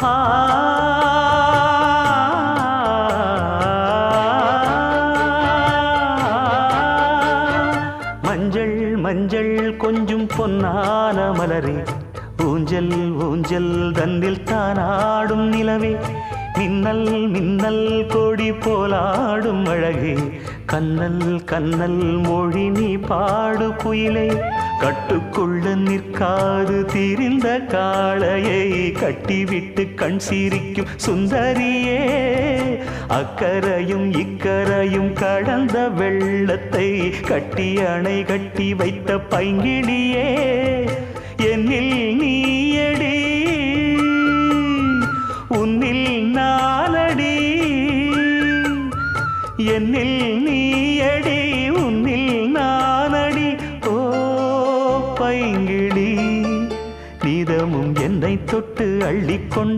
ஆ மஞ்சள் மஞ்சள் கொஞ்சம் பொன்னான மலரே ஊஞ்சல் ஊஞ்சல் தன்னில் தானாடும் நிலவே மின்னல் மின்னல் கொடி போலாடும் அழகே கண்ணல் கண்ணல் மொழி நீ பாடு குயிலே கட்டுக்குள்ள நிற்காது திரிந்த காளையை கட்டிவிட்டு கண் சிரிக்கும் சுந்தரியே அக்கரையும் இக்கரையும் கடந்த வெள்ளத்தை கட்டி அணை கட்டி வைத்த பைங்கிளியே என்னில் நீயடி உன்னில் நானடி என்னில் நீயடி உன்னில் நானடி ஓ பைங்கிளி நீதமும் என்னை தொட்டு அள்ளிக்கொண்ட